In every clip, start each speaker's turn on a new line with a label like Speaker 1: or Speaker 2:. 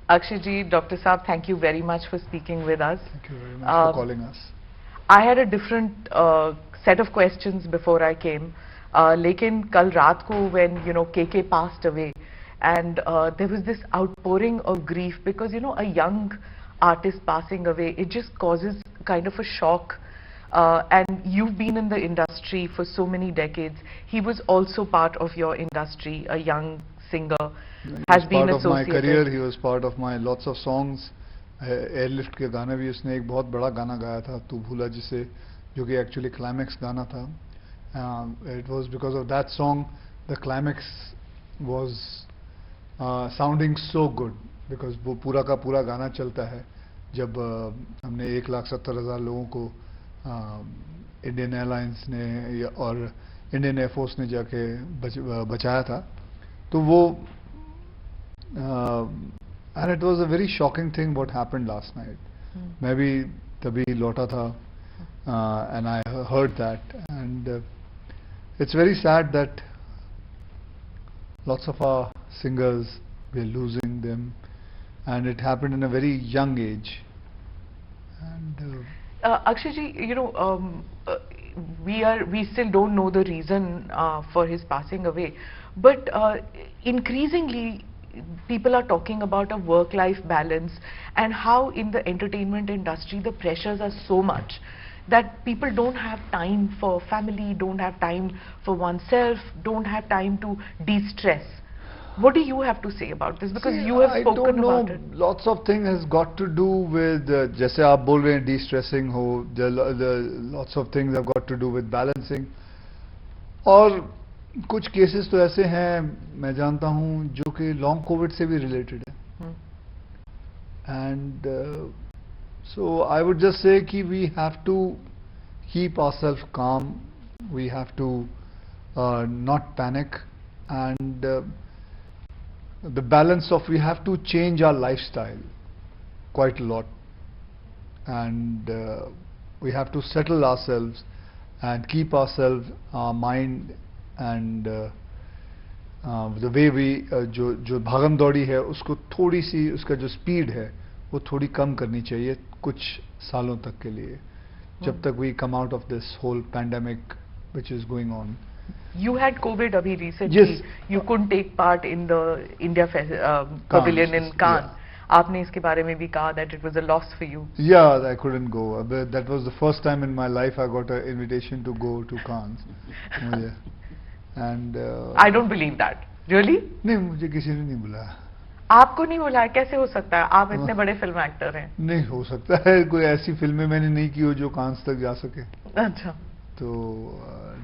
Speaker 1: Akshay ji, Dr. Saab, thank you very much for speaking with us.
Speaker 2: Thank you very much for calling us.
Speaker 1: I had a different set of questions before I came. लेकिन कल रात को when KK passed away, and there was this outpouring of grief because a young artist passing away, it just causes kind of a shock. And you've been in the industry for so many decades. He was also part of your industry, a young singer.
Speaker 2: Has been part of my career. He was part of my lots of songs. Airlift के गाने भी उसने एक बहुत बड़ा गाना गाया था, तू भूला जिसे, जो कि actually climax गाना था. It was because of that song the climax was sounding so good, because वो पूरा का पूरा गाना चलता है जब हमने 1,70,000 लोगों को इंडियन एयरलाइंस ने और इंडियन एयरफोर्स ने जाके बचाया था. तो वो and it was a very shocking thing what happened last night. मैं भी तभी लौटा था and I heard that, and it's very sad that lots of our singers, we're losing them, and it happened in a very young age. And
Speaker 1: Akshay ji, we still don't know the reason for his passing away, but increasingly people are talking about a work-life balance and how in the entertainment industry the pressures are so much that people don't have time for family, don't have time for oneself, don't have time to de-stress. What do you have to say about this? Because you have spoken about it.
Speaker 2: Lots of things has got to do with, जैसे आप बोल रहे हैं de-stressing हो, lots of things have got to do with balancing. और कुछ cases तो ऐसे हैं मैं जानता हूं जो कि लॉन्ग कोविड से भी रिलेटेड है. And so I would just say कि we have to keep ourself calm, we have to not panic, and the balance of we have to change our lifestyle quite a lot, and we have to settle ourselves and keep ourselves, our mind and the way we जो भागम दौड़ी है उसको थोड़ी सी, उसका जो speed है वो थोड़ी कम करनी चाहिए कुछ सालों तक के लिए, जब तक we come out of this whole pandemic which is going on.
Speaker 1: You had COVID abhi recently.
Speaker 2: Yes.
Speaker 1: You couldn't take part in the India Pavilion in Cannes.
Speaker 2: Yeah.
Speaker 1: आपने इसके बारे में भी कहा that it was a loss for you.
Speaker 2: Yeah, I couldn't go. That was the first time in my life I got an invitation to go to Cannes. मुझे and
Speaker 1: I don't believe that. Really?
Speaker 2: नहीं, मुझे किसी ने नहीं बुलाया.
Speaker 1: आपको नहीं बुलाया? कैसे हो सकता है? आप इतने बड़े फिल्म एक्टर हैं.
Speaker 2: नहीं हो सकता है, कोई ऐसी फिल्में मैंने नहीं की हो जो कांस तक जा सके.
Speaker 1: अच्छा.
Speaker 2: तो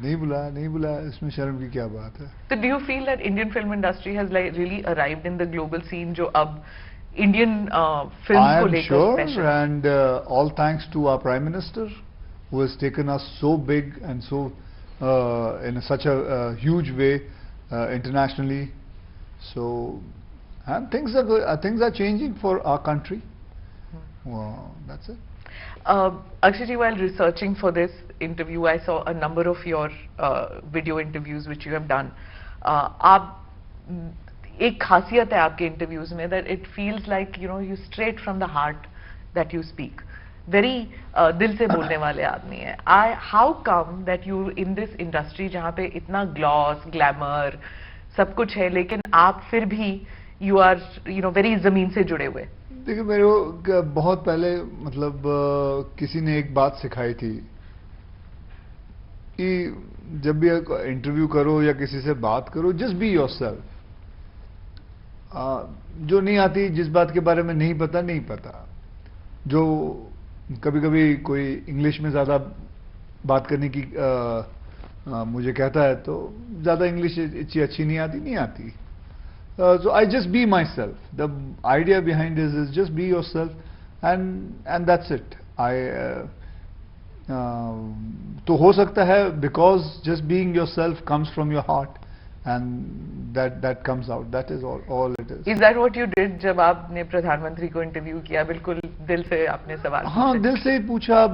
Speaker 2: नहीं बुलाया, इसमें शर्म की क्या बात है.
Speaker 1: So do you feel that Indian film industry has like really arrived in the global scene जो अब Indian films को लेकर
Speaker 2: special? I am sure, and all thanks to our Prime Minister who has taken us so big and so in such a huge way internationally. So, and things are changing for our country. Well, that's it.
Speaker 1: Akshay ji, while researching for this interview, I saw a number of your video interviews which you have done. आप एक खासियत है आपके interviews में that it feels like you straight from the heart that you speak. Very दिल से बोलने वाले आदमी है. How come that you in this industry जहाँ पे इतना gloss, glamour सब कुछ है, लेकिन आप फिर भी you are very जमीन से जुड़े हुए.
Speaker 2: देखिए, मेरे को बहुत पहले मतलब किसी ने एक बात सिखाई थी कि जब भी इंटरव्यू करो या किसी से बात करो, just be yourself. जो नहीं आती, जिस बात के बारे में नहीं पता, जो कभी कभी कोई इंग्लिश में ज़्यादा बात करने की मुझे कहता है तो ज़्यादा इंग्लिश इतनी अच्छी नहीं आती. So I just be myself. The idea behind this is just be yourself, and that's it. तो हो सकता है because just being yourself comes from your heart, and that comes out. That is all it is.
Speaker 1: Is that what you did जब आपने प्रधानमंत्री को interview किया? बिल्कुल दिल से आपने सवाल पूछा?
Speaker 2: हाँ, दिल से ही पूछा.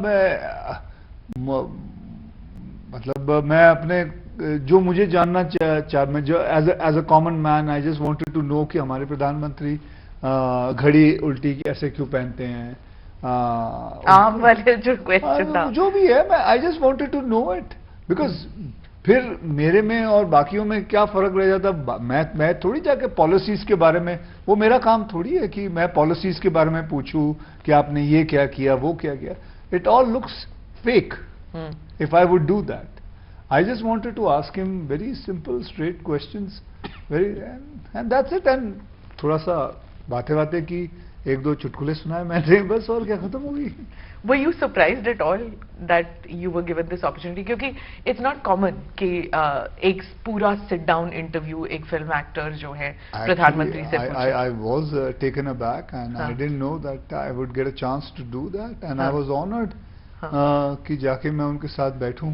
Speaker 2: मतलब मैं अपने जो मुझे जानना मैं जो as a common man, I just wanted to know कि हमारे प्रधानमंत्री घड़ी उल्टी ऐसे क्यों पहनते हैं,
Speaker 1: आम वाले जो क्वेश्चन था,
Speaker 2: जो भी है, मैं I just wanted to know it, because फिर मेरे में और बाकियों में क्या फर्क रह जाता। मैं थोड़ी जाके पॉलिसीज के बारे में, वो मेरा काम थोड़ी है कि मैं पॉलिसीज के बारे में पूछूं कि आपने ये क्या किया, वो क्या किया। It all looks fake if I would do that. I just wanted to ask him very simple, straight questions, and that's it. And थोड़ा सा बातें की, एक दो चुटकुले सुनाए मैंने, बस, और क्या, खत्म हो गई।
Speaker 1: were you surprised at all that you were given this opportunity? क्योंकि it's not common कि एक पूरा sit down interview एक film actor जो है प्रधानमंत्री से पूछे।
Speaker 2: I was taken aback and I didn't know that I would get a chance to do that, and I was honored कि जाके मैं उनके साथ बैठूं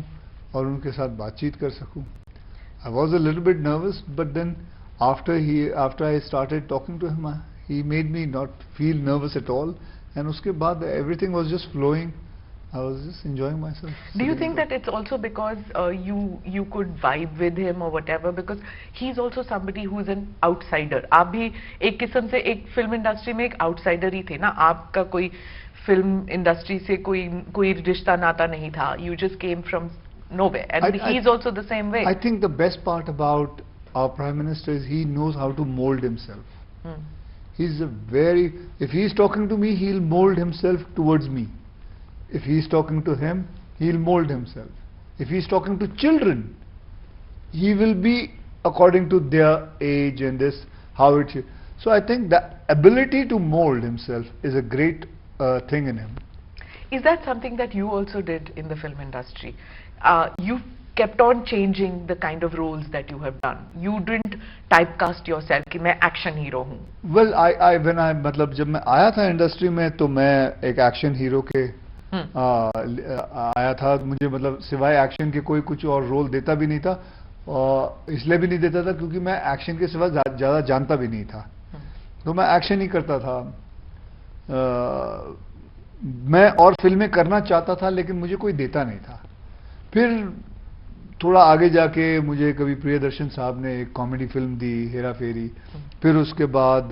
Speaker 2: और उनके साथ बातचीत कर सकूं। I was a little bit nervous, but then after I started talking to him, he made me not feel nervous at all, and उसके बाद everything was just flowing. I was just enjoying myself.
Speaker 1: Do you think that it's also because you could vibe with him or whatever, because he's also somebody who's an outsider? आप भी एक किस्म से एक film industry में एक outsider ही थे ना, आपका कोई फिल्म इंडस्ट्री से कोई रिश्ता नाता नहीं था, you just came from nowhere, and he's also the same way.
Speaker 2: I think the best part about our Prime Minister is he knows how to mold himself. He's if he's talking to me, he'll mold himself towards me. If he's talking to him, he'll mold himself. If he's talking to children, he will be according to their age and this, how it should. So I think the ability to mold himself is a great thing in him.
Speaker 1: Is that something that you also did in the film industry? You kept on changing the kind of roles that you have done. You didn't typecast yourself कि मैं action hero हूँ.
Speaker 2: Well, मतलब जब मैं आया था industry में तो मैं एक एक्शन हीरो के आया था। मुझे मतलब सिवाय एक्शन के कोई कुछ और रोल देता भी नहीं था, और इसलिए भी नहीं देता था क्योंकि मैं एक्शन के सिवा ज़्यादा जानता भी नहीं था, तो मैं एक्शन ही करता था। मैं और फिल्में करना चाहता था लेकिन मुझे कोई देता नहीं था। फिर थोड़ा आगे जाके मुझे कभी प्रियदर्शन साहब ने एक कॉमेडी फिल्म दी, हेरा फेरी, फिर उसके बाद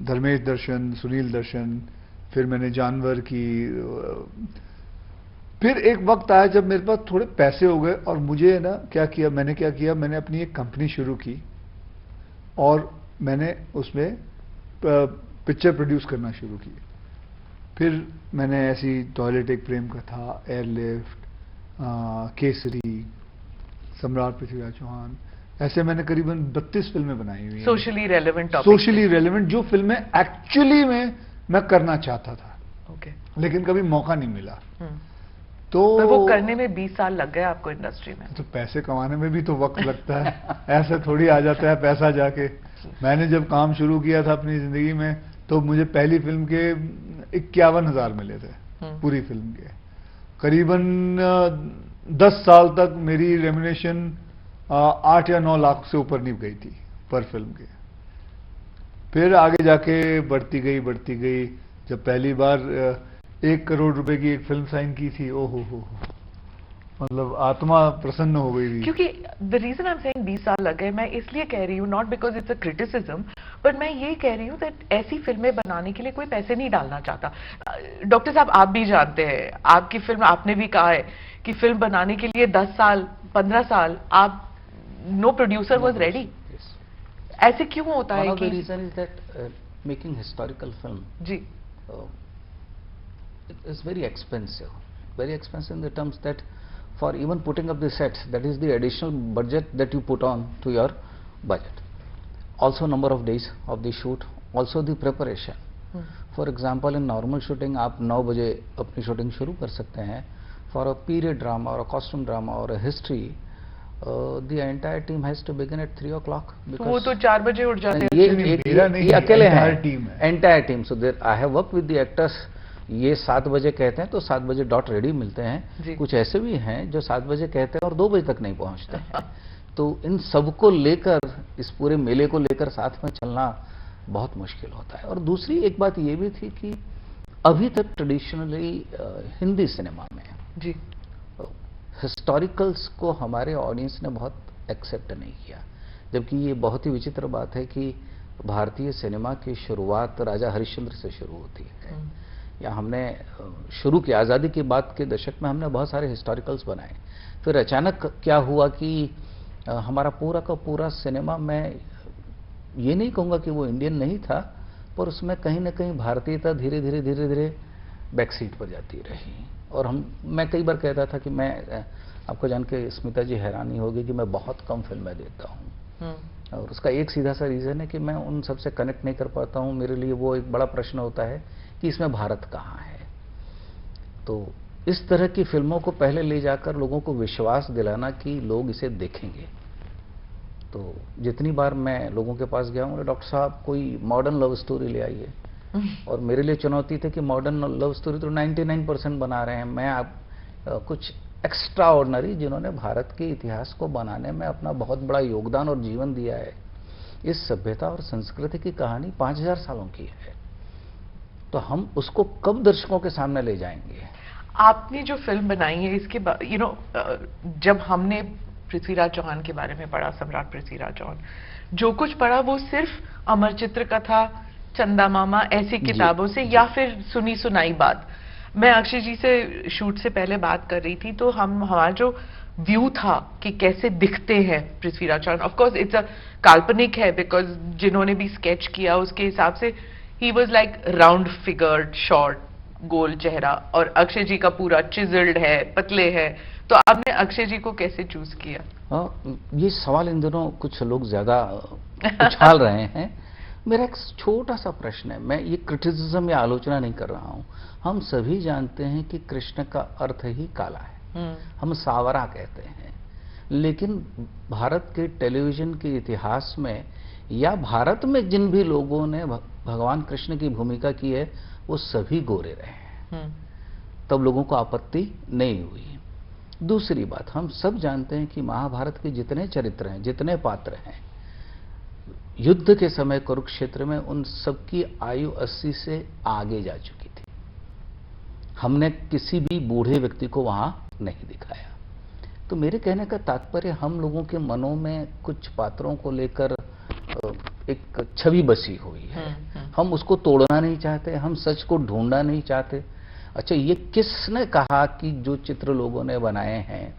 Speaker 2: धर्मेश दर्शन, सुनील दर्शन, फिर मैंने जानवर की। फिर एक वक्त आया जब मेरे पास थोड़े पैसे हो गए और मुझे ना मैंने क्या किया, मैंने अपनी एक कंपनी शुरू की और मैंने उसमें पिक्चर प्रोड्यूस करना शुरू की। फिर मैंने ऐसी टॉयलेट एक प्रेम कथा, एयरलिफ्ट, केसरी, सम्राट पृथ्वीराज चौहान, ऐसे मैंने करीबन 32 फिल्में बनाई हुई हैं।
Speaker 1: सोशली रेलेवेंट,
Speaker 2: सोशली रेलेवेंट जो फिल्में एक्चुअली में मैं करना चाहता था, लेकिन कभी मौका नहीं मिला। तो
Speaker 1: वो करने में 20 साल लग गए आपको इंडस्ट्री में।
Speaker 2: तो पैसे कमाने में भी तो वक्त लगता है, ऐसे थोड़ी आ जाता है पैसा जाके। मैंने जब काम शुरू किया था अपनी जिंदगी में तो मुझे पहली फिल्म के 51,000 मिले थे, पूरी फिल्म के। करीबन 10 साल तक मेरी रेम्युनेशन 8 या 9 लाख से ऊपर नहीं गई थी पर फिल्म के। फिर आगे जाके बढ़ती गई। जब पहली बार 1 करोड़ रुपए की एक फिल्म साइन की थी, ओहो हो, मतलब आत्मा प्रसन्न हो गई थी।
Speaker 1: क्योंकि the reason I am saying 20 साल लग गए, मैं इसलिए कह रही हूँ, not because it's a criticism, but मैं ये कह रही हूँ दैट ऐसी फिल्में बनाने के लिए कोई पैसे नहीं डालना चाहता। डॉक्टर साहब, आप भी जानते हैं, आपकी फिल्म, आपने भी कहा है कि फिल्म बनाने के लिए 10 साल 15 साल आप, नो प्रोड्यूसर वाज रेडी। ऐसे क्यों होता है?
Speaker 3: One of the reason is that making historical film
Speaker 1: ji
Speaker 3: it is very expensive in the terms that for even putting up the sets, that is the additional budget that you put on to your budget. Also number of days of the shoot, also the preparation. For example, in normal shooting आप 9 बजे अपनी shooting शुरू कर सकते हैं. For a period drama or a costume drama or a history, the entire team has to begin at 3 o'clock.
Speaker 1: वो तो 4 बजे उठ जाते हैं।
Speaker 3: ये अकेले हैं, entire team. So there I have worked with the actors. ये 7 बजे कहते हैं तो 7 बजे डॉट रेडी मिलते हैं। कुछ ऐसे भी हैं जो 7 बजे कहते हैं और 2 बजे तक नहीं पहुंचते हैं। तो इन सबको लेकर, इस पूरे मेले को लेकर साथ में चलना बहुत मुश्किल होता है। और दूसरी एक बात ये भी थी कि अभी तक ट्रेडिशनली हिंदी सिनेमा में
Speaker 1: जी
Speaker 3: हिस्टोरिकल्स को हमारे ऑडियंस ने बहुत एक्सेप्ट नहीं किया, जबकि ये बहुत ही विचित्र बात है कि भारतीय सिनेमा की शुरुआत राजा हरिश्चंद्र से शुरू होती है। या हमने शुरू की आज़ादी के बाद के दशक में हमने बहुत सारे हिस्टोरिकल्स बनाए। फिर अचानक क्या हुआ कि हमारा पूरा का पूरा सिनेमा, मैं ये नहीं कहूँगा कि वो इंडियन नहीं था, पर उसमें कहीं ना कहीं भारतीयता धीरे धीरे बैक सीट पर जाती रही। और मैं कई बार कहता था कि मैं, आपको जान के स्मिता जी हैरानी होगी कि मैं बहुत कम फिल्में देखता हूँ। और उसका एक सीधा सा रीज़न है कि मैं उन सबसे कनेक्ट नहीं कर पाता हूँ। मेरे लिए वो एक बड़ा प्रश्न होता है कि इसमें भारत कहाँ है। तो इस तरह की फिल्मों को पहले ले जाकर लोगों को विश्वास दिलाना कि लोग इसे देखेंगे। तो जितनी बार मैं लोगों के पास गया हूँ, डॉक्टर साहब कोई मॉडर्न लव स्टोरी ले आइए, और मेरे लिए चुनौती थी कि मॉडर्न लव स्टोरी तो 99% बना रहे हैं, मैं आप कुछ एक्स्ट्रा ऑर्डिनरी जिन्होंने भारत के इतिहास को बनाने में अपना बहुत बड़ा योगदान और जीवन दिया है। इस सभ्यता और संस्कृति की कहानी 5000 सालों की है, तो हम उसको कब दर्शकों के सामने ले जाएंगे।
Speaker 1: आपने जो फिल्म बनाई है इसके बाद जब हमने पृथ्वीराज चौहान के बारे में पढ़ा, सम्राट पृथ्वीराज चौहान, जो कुछ पढ़ा वो सिर्फ अमर चित्र कथा, चंदा मामा ऐसी किताबों से या फिर सुनी सुनाई बात। मैं अक्षय जी से शूट से पहले बात कर रही थी, तो हमारा जो व्यू था कि कैसे दिखते हैं Prithviraj Chauhan, of course it's a काल्पनिक है, बिकॉज जिन्होंने भी स्केच किया उसके हिसाब से ही was like round figured, short, गोल चेहरा, और अक्षय जी का पूरा चिजल्ड है, पतले है। तो आपने अक्षय जी को कैसे चूज किया?
Speaker 3: ये सवाल इन दिनों कुछ लोग ज्यादा उछाल रहे हैं। मेरा एक छोटा सा प्रश्न है, मैं ये क्रिटिसिज्म या आलोचना नहीं कर रहा हूं। हम सभी जानते हैं कि कृष्ण का अर्थ ही काला है, हम सावरा कहते हैं, लेकिन भारत के टेलीविजन के इतिहास में या भारत में जिन भी लोगों ने भगवान कृष्ण की भूमिका की है वो सभी गोरे रहे हैं, तब लोगों को आपत्ति नहीं हुई। दूसरी बात, हम सब जानते हैं कि महाभारत के जितने चरित्र हैं, जितने पात्र हैं, युद्ध के समय कुरुक्षेत्र में उन सबकी आयु 80 से आगे जा चुकी थी। हमने किसी भी बूढ़े व्यक्ति को वहां नहीं दिखाया। तो मेरे कहने का तात्पर्य, हम लोगों के मनों में कुछ पात्रों को लेकर एक छवि बसी हुई है, हम उसको तोड़ना नहीं चाहते, हम सच को ढूंढना नहीं चाहते। अच्छा, ये किसने कहा कि जो चित्र लोगों ने बनाए हैं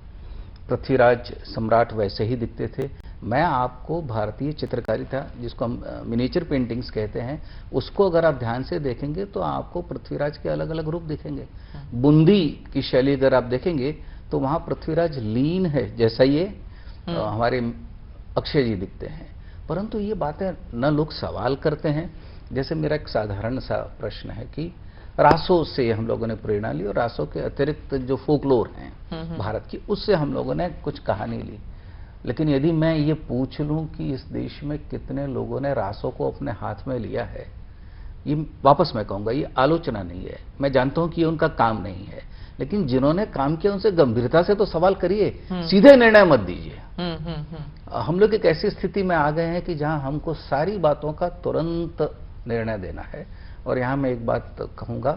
Speaker 3: पृथ्वीराज सम्राट वैसे ही दिखते थे? मैं आपको भारतीय चित्रकारिता, जिसको हम मिनिएचर पेंटिंग्स कहते हैं, उसको अगर आप ध्यान से देखेंगे तो आपको पृथ्वीराज के अलग अलग रूप दिखेंगे। बूंदी की शैली अगर आप देखेंगे तो वहां पृथ्वीराज लीन है, जैसा ये हमारे अक्षय जी दिखते हैं। परंतु ये बातें न लोग सवाल करते हैं। जैसे मेरा एक साधारण सा प्रश्न है कि रासों से हम लोगों ने प्रेरणा ली, और रासों के अतिरिक्त जो फोकलोर हैं भारत की, उससे हम लोगों ने कुछ कहानी ली। लेकिन यदि मैं ये पूछ लूं कि इस देश में कितने लोगों ने रासों को अपने हाथ में लिया है, ये वापस मैं कहूंगा ये आलोचना नहीं है। मैं जानता हूं कि ये उनका काम नहीं है, लेकिन जिन्होंने काम किया उनसे गंभीरता से तो सवाल करिए, सीधे निर्णय मत दीजिए। हम लोग एक ऐसी स्थिति में आ गए हैं कि जहां हमको सारी बातों का तुरंत निर्णय देना है। और यहां मैं एक बात कहूंगा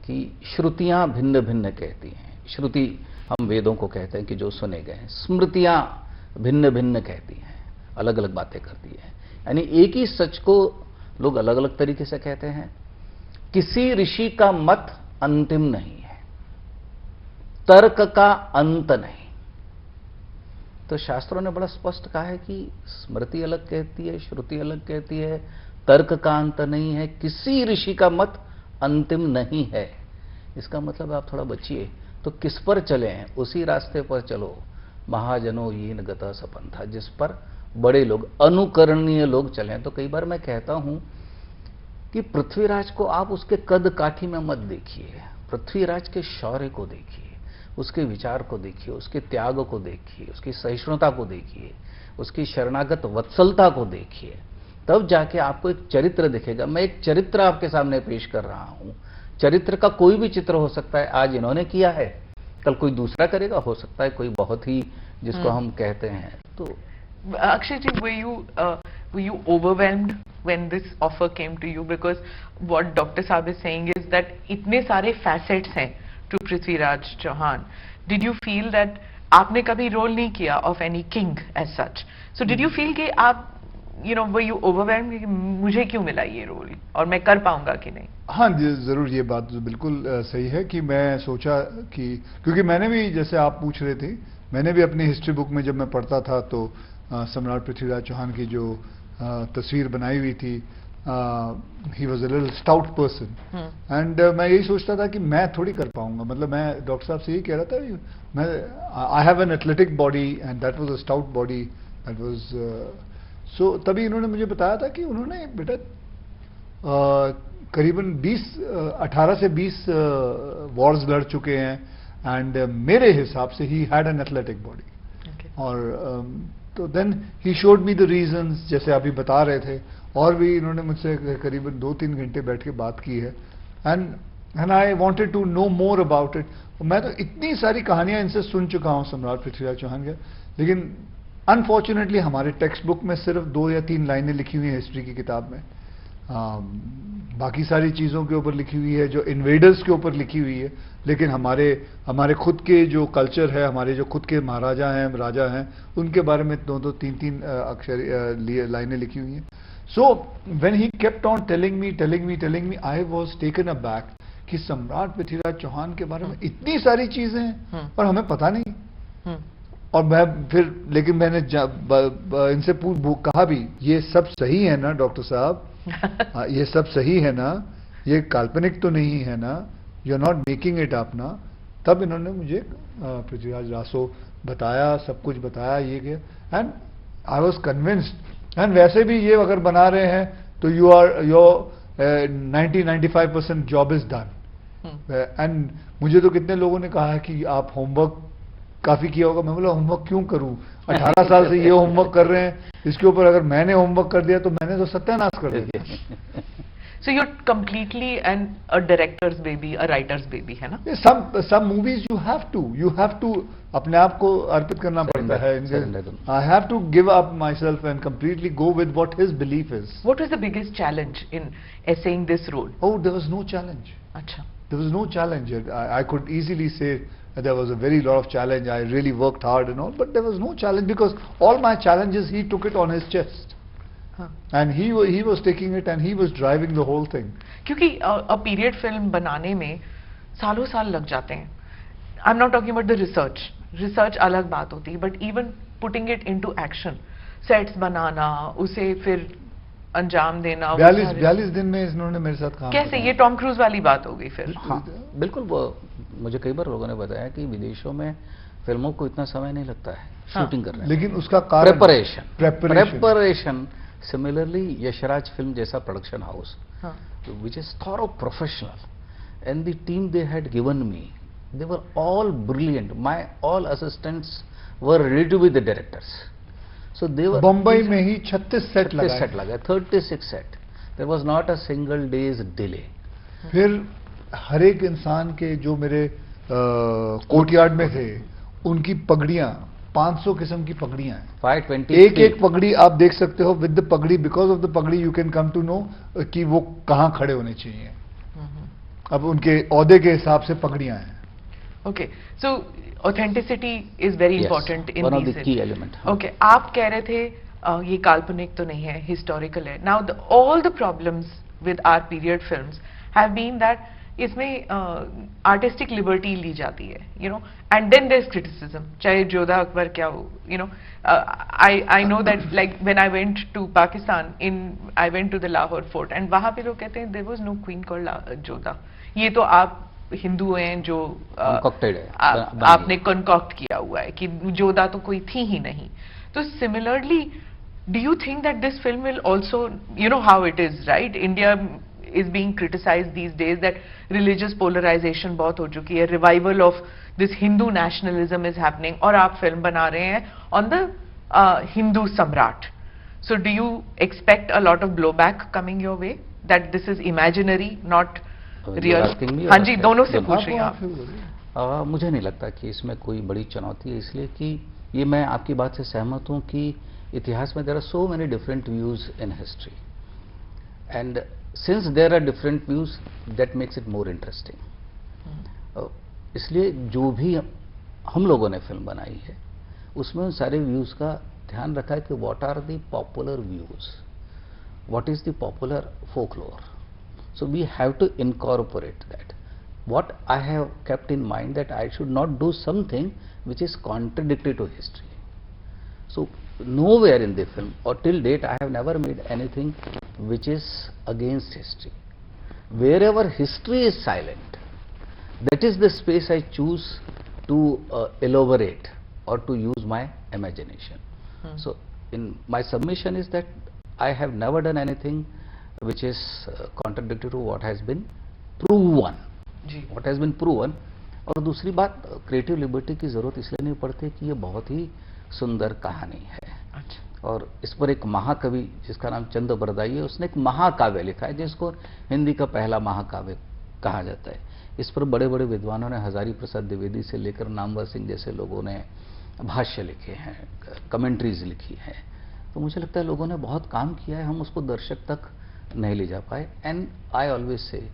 Speaker 3: कि श्रुतियां भिन्न भिन्न कहती हैं। श्रुति हम वेदों को कहते हैं कि जो सुने गए हैं, स्मृतियां भिन्न भिन्न कहती हैं, अलग अलग बातें करती हैं। यानी एक ही सच को लोग अलग अलग तरीके से कहते हैं। किसी ऋषि का मत अंतिम नहीं है, तर्क का अंत नहीं। तो शास्त्रों ने बड़ा स्पष्ट कहा है कि स्मृति अलग कहती है, श्रुति अलग कहती है, तर्क का अंत नहीं है, किसी ऋषि का मत अंतिम नहीं है। इसका मतलब आप थोड़ा बचिए, तो किस पर चले हैं? उसी रास्ते पर चलो, महाजनो येन गतः सपंथा, जिस पर बड़े लोग, अनुकरणीय लोग चले। तो कई बार मैं कहता हूं कि पृथ्वीराज को आप उसके कद काठी में मत देखिए, पृथ्वीराज के शौर्य को देखिए, उसके विचार को देखिए, उसके त्याग को देखिए, उसकी सहिष्णुता को देखिए, उसकी शरणागत वत्सलता को देखिए, तब जाके आपको एक चरित्र दिखेगा। मैं एक चरित्र आपके सामने पेश कर रहा हूं। चरित्र का कोई भी चित्र हो सकता है, आज इन्होंने किया है, कल कोई दूसरा करेगा, हो सकता है कोई बहुत ही जिसको हम कहते हैं। तो
Speaker 1: Akshay ji, were you overwhelmed when this offer came to you? Because what Dr. Saab is saying is that इतने सारे facets हैं to Prithviraj Chauhan. Did you feel that आपने कभी रोल नहीं किया of any king as such? So did you feel कि आप were you overwhelmed कि मुझे क्यों मिला ये रोल और मैं कर पाऊंगा कि नहीं?
Speaker 2: हाँ जी, ज़रूर, ये बात तो बिल्कुल सही है कि मैं सोचा कि, क्योंकि मैंने भी, जैसे आप पूछ रहे थे, मैंने भी अपनी हिस्ट्री बुक में जब मैं पढ़ता था तो सम्राट पृथ्वीराज चौहान की जो तस्वीर बनाई हुई थी, he was a little stout person, and मैं यही सोचता था कि मैं थोड़ी कर पाऊंगा, मतलब मैं डॉक्टर साहब से यही कह रहा था, मैं I have an athletic body and that was a stout body, that was so तभी इन्होंने मुझे बताया था कि उन्होंने बेटा करीबन 18 से 20 वॉर्स लड़ चुके हैं, एंड मेरे हिसाब से he had an athletic body. और तो then he showed me the reasons, जैसे अभी बता रहे थे, और भी इन्होंने मुझसे करीबन 2-3 घंटे बैठ के बात की है, and I wanted to know more about it. मैं तो इतनी सारी कहानियां इनसे सुन चुका हूं सम्राट पृथ्वीराज चौहान के, लेकिन अनफॉर्चुनेटली हमारे टेक्स्ट बुक में सिर्फ 2 या 3 लाइनें लिखी हुई हैं हिस्ट्री की किताब में, बाकी सारी चीज़ों के ऊपर लिखी हुई है, जो इन्वेडर्स के ऊपर लिखी हुई है, लेकिन हमारे खुद के जो कल्चर है, हमारे जो खुद के महाराजा हैं, राजा हैं, उनके बारे में 2-2, 3-3 अक्षर लाइनें लिखी हुई हैं। So when he kept on telling me, I was taken aback कि सम्राट पृथ्वीराज चौहान के बारे में इतनी सारी चीजें हैं और हमें पता नहीं। और मैं फिर, लेकिन मैंने इनसे कहा भी, ये सब सही है ना डॉक्टर साहब, ये सब सही है ना, ये काल्पनिक तो नहीं है ना, you are not making it up ना। तब इन्होंने मुझे पृथ्वीराज रासो बताया, सब कुछ बताया, ये किया, and I was convinced. And वैसे भी ये अगर बना रहे हैं तो your 90-95% job is done. And मुझे तो कितने लोगों ने कहा है कि आप होमवर्क काफी किया होगा। मैं बोला होमवर्क क्यों करूं, 18 साल से ये होमवर्क कर रहे हैं, इसके ऊपर अगर मैंने होमवर्क कर दिया तो मैंने तो सत्यानाश कर दिया।
Speaker 1: So you're completely a director's baby, a writer's baby, है ना?
Speaker 2: Some movies you have to अपने आप को अर्पित करना पड़ता है। I have to give up myself and completely go with what his belief is.
Speaker 1: What was the biggest challenge in essaying this role?
Speaker 2: Oh, there was no challenge.
Speaker 1: अच्छा.
Speaker 2: There was no challenge. I could easily say there was a very lot of challenge. I really worked hard and all, but there was no challenge because all my challenges he took it on his chest. And he was taking it and he was driving the whole thing.
Speaker 1: क्योंकि a period film बनाने में सालों साल लग जाते हैं. I'm not talking about the research. Research अलग बात होती है, but even putting it into action, sets बनाना, उसे फिर अंजाम देना।
Speaker 2: 42 दिन में इन्होंने मेरे साथ काम
Speaker 1: कैसे? ये टॉम क्रूज वाली बात हो गई फिर।
Speaker 3: हाँ, बिल्कुल। वो मुझे कई बार लोगों ने बताया कि विदेशों में फिल्मों को इतना समय नहीं लगता है शूटिंग करने में,
Speaker 2: लेकिन उसका कारण
Speaker 3: प्रेपरेशन। Similarly, यशराज फिल्म जैसा production house, which is thorough professional, and the team they had given me, they were all brilliant. My all assistants were ready to be the directors. So they were.
Speaker 2: Bombay में ही 36 set लगाए,
Speaker 3: 36 set. There was not a single day's delay.
Speaker 2: फिर हर एक इंसान के जो मेरे courtyard में थे, उनकी पगड़ियां 500 किस्म की पगड़ियां हैं।
Speaker 3: 523
Speaker 2: एक पगड़ी आप देख सकते हो with the pagdi, because of the pagdi you can come to know कि वो कहां खड़े होने चाहिए। अब उनके औहदे के हिसाब से पगड़ियां हैं।
Speaker 1: Okay, so authenticity is very important in
Speaker 3: one of the key element.
Speaker 1: Okay, आप कह रहे थे ये काल्पनिक तो नहीं है, हिस्टोरिकल है। Now all the problems with our period films have been that इसमें आर्टिस्टिक लिबर्टी ली जाती है, you know, and then there is criticism, चाहे जोधा अकबर क्या हो, you know. I know that like when I went to Pakistan, I went to the Lahore fort, and वहां पे लोग कहते हैं there was no queen called Jodha. ये तो आप हिंदू हैं जो आपने कॉन्कॉक्ट किया हुआ है कि जोधा तो कोई थी ही नहीं। तो similarly, do you think that this film will also, you know how it is, right? India is being criticized these days that religious polarization बहुत हो चुकी है, revival of this Hindu nationalism is happening, और आप film बना रहे हैं on the Hindu Samrat. So do you expect a lot of blowback coming your way that this is imaginary, not real? हाँ जी, दोनों से पूछ रही हूँ आप।
Speaker 3: मुझे नहीं लगता कि इसमें कोई बड़ी चुनौती है, इसलिए कि ये मैं आपकी बात से सहमत हूँ कि इतिहास में there are so many different views in history, and since there are different views, that makes it more interesting. इसलिए जो भी हम लोगों ने फिल्म बनाई है उसमें उन सारे व्यूज का ध्यान रखा है कि what are the popular views, what is the popular folklore. So we have to incorporate that. What I have kept in mind that I should not do something which is contradictory to history. So nowhere in the film or till date I have never made anything which is against history. Wherever history is silent, that is the space I choose to elaborate or to use my imagination. So in my submission is that I have never done anything which is contradictory to what has been proven. What has been proven. और दूसरी बात, creative liberty की जरूरत इसलिए नहीं पड़ती कि ये बहुत ही सुंदर कहानी है. अच्छा. और इस पर एक महाकवि जिसका नाम चंद बरदाई है, उसने एक महाकाव्य लिखा है जिसको हिंदी का पहला महाकाव्य कहा जाता है. इस पर बड़े बड़े विद्वानों ने, हजारी प्रसाद द्विवेदी से लेकर नामवर सिंह जैसे लोगों ने भाष्य लिखे हैं, कमेंट्रीज लिखी हैं. तो मुझे लगता है लोगों ने बहुत काम किया है, हम उसको दर्शक तक नहीं ले जा पाए. And I always say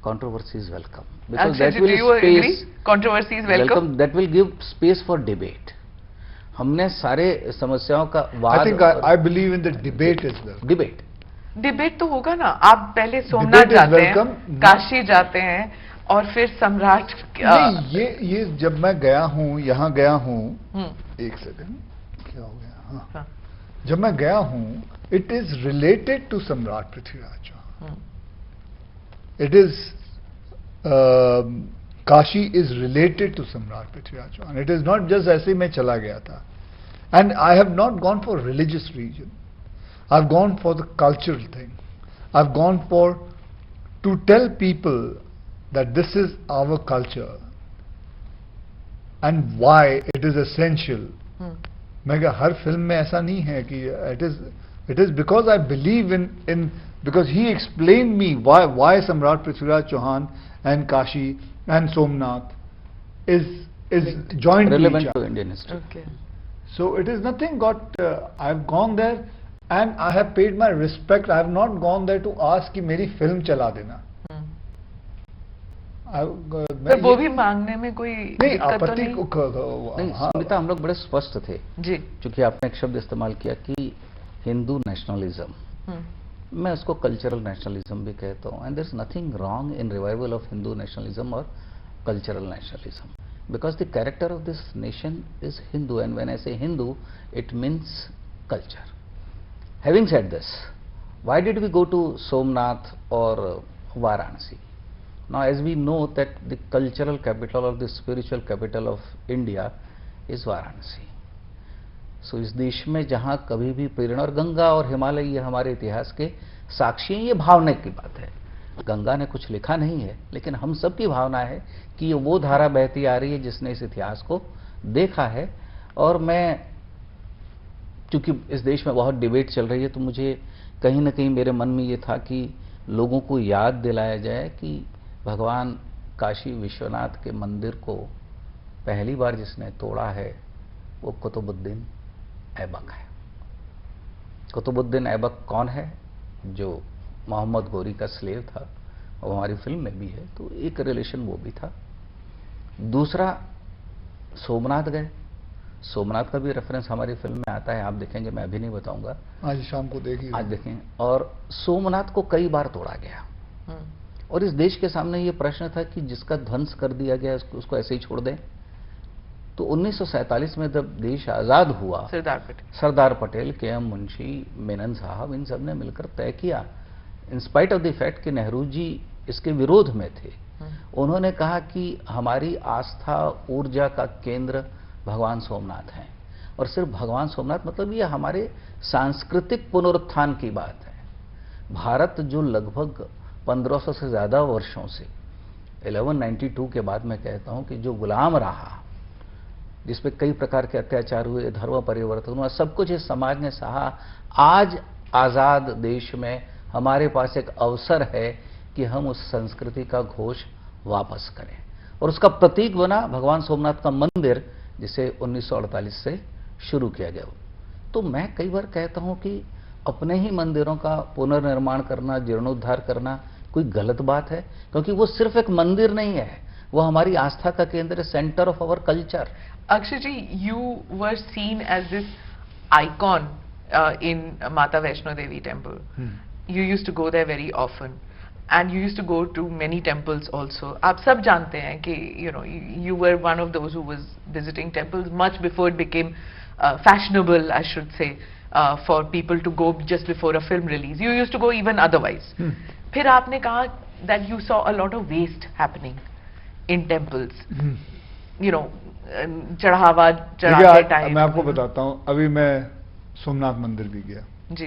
Speaker 3: controversy is welcome, because that will space
Speaker 1: controversy is welcome,
Speaker 3: that will give space for debate. हमने सारे समस्याओं का वाद,
Speaker 2: I think I believe in the debate as well.
Speaker 3: Debate
Speaker 1: तो होगा ना. आप पहले सोमनाथ जाते हैं, काशी जाते हैं और फिर सम्राट.
Speaker 2: नहीं, ये जब मैं गया हूँ, यहाँ गया हूँ, एक सेकंड, क्या हो गया, हाँ. जब मैं गया हूँ, it is related to सम्राट Prithviraj. It is Kashi is related to Samrat Prithviraj, and it is not just ऐसे मैं चला गया था. And I have not gone for religious reason. I've gone for the cultural thing. I've gone for to tell people that this is our culture and why it is essential. मैं कहा हर film में ऐसा नहीं है कि it is because I believe in because he explained me why Samrat Prithviraj Chauhan and Kashi and Somnath is joined
Speaker 3: relevant to Indian history.
Speaker 1: Okay.
Speaker 3: So
Speaker 2: it is nothing I've gone there and I have paid my respect. I have not gone there to ask कि मेरी film चला देना.
Speaker 1: वो भी मांगने में कोई
Speaker 2: नहीं आपत्ति
Speaker 3: नहीं. स्मिता, हम लोग बड़े स्पष्ट थे
Speaker 1: जी,
Speaker 3: क्योंकि आपने एक शब्द इस्तेमाल किया कि हिंदू नेशनलिज्म. मैं उसको कल्चरल नेशनलिज्म भी कहता हूँ. And there is nothing wrong in revival of Hindu nationalism और cultural nationalism, because the character of this nation is Hindu. And when I say Hindu, it means culture. Having said this, why did we go to Somnath और Varanasi? Now as we know that the cultural capital और the spiritual capital of India is Varanasi. So इस देश में जहां कभी भी प्रेरणा, और गंगा और हिमालय ये हमारे इतिहास के साक्षी हैं. ये भावना की बात है, गंगा ने कुछ लिखा नहीं है, लेकिन हम सबकी भावना है कि ये वो धारा बहती आ रही है जिसने इस इतिहास को देखा है. और मैं, चूंकि इस देश में बहुत डिबेट चल रही है, तो मुझे कहीं ना कहीं मेरे मन में ये था कि लोगों को याद दिलाया जाए कि भगवान काशी विश्वनाथ के मंदिर को पहली बार जिसने तोड़ा है वो कुतुबुद्दीन ऐबक है. कुतुबुद्दीन ऐबक कौन है? जो मोहम्मद गोरी का स्लेव था, और हमारी फिल्म में भी है, तो एक रिलेशन वो भी था. दूसरा, सोमनाथ गए. सोमनाथ का भी रेफरेंस हमारी फिल्म में आता है, आप देखेंगे, मैं अभी नहीं बताऊंगा,
Speaker 2: आज शाम को देखिए,
Speaker 3: आज देखें. और सोमनाथ को कई बार तोड़ा गया, और इस देश के सामने ये प्रश्न था कि जिसका ध्वंस कर दिया गया उसको ऐसे ही छोड़ दें. तो 1947 में जब देश आजाद हुआ, सरदार पटेल, के.एम. मुंशी, मेनन साहब, इन सब ने मिलकर तय किया, in spite of the fact कि नेहरू जी इसके विरोध में थे. उन्होंने कहा कि हमारी आस्था, ऊर्जा का केंद्र भगवान सोमनाथ हैं. और सिर्फ भगवान सोमनाथ मतलब ये हमारे सांस्कृतिक पुनरुत्थान की बात है. भारत जो लगभग 1500 से ज्यादा वर्षों से, 1192 के बाद मैं कहता हूं कि जो गुलाम रहा, जिसपे कई प्रकार के अत्याचार हुए, धर्म परिवर्तन हुआ, सब कुछ इस समाज ने सहा. आज आजाद देश में हमारे पास एक अवसर है कि हम उस संस्कृति का घोष वापस करें, और उसका प्रतीक बना भगवान सोमनाथ का मंदिर, जिसे 1948 से शुरू किया गया. तो मैं कई बार कहता हूं कि अपने ही मंदिरों का पुनर्निर्माण करना, जीर्णोद्धार करना कोई गलत बात है, क्योंकि वो सिर्फ एक मंदिर नहीं है, वो हमारी आस्था का केंद्र है, centre of our culture.
Speaker 1: Akshay ji, you were seen as this icon in Mata Vaishno Devi temple. You used to go there very often, and you used to go to many temples also. आप सब जानते हैं कि you were one of those who was visiting temples much before it became fashionable, I should say, for people to go just before a film release. You used to go even otherwise. फिर आपने कहा that you saw a lot of waste happening in temples. चढ़ावा चढ़ाते time.
Speaker 2: मैं आपको बताता हूँ, अभी मैं सोमनाथ मंदिर भी गया
Speaker 1: जी.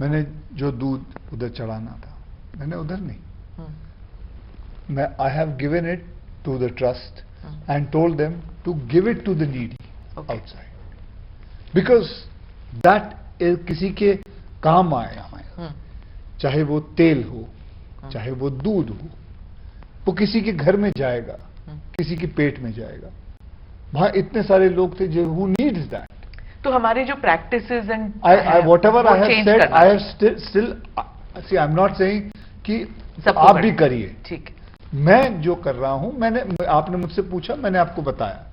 Speaker 2: मैंने जो दूध उधर चढ़ाना था मैंने उधर नहीं, मैं I have given it to the trust and told them to give it to the needy outside, because that किसी के काम आएगा. चाहे वो तेल हो, चाहे वो दूध हो, वो किसी के घर में जाएगा, किसी के पेट में जाएगा. वहां इतने सारे लोग थे जो हु नीड्स दैट.
Speaker 1: तो हमारे जो practices and
Speaker 2: whatever I have said, I have still see, I'm not saying कि आप भी करिए.
Speaker 1: ठीक.
Speaker 2: मैं जो कर रहा हूं, मैंने, आपने मुझसे पूछा, मैंने आपको बताया.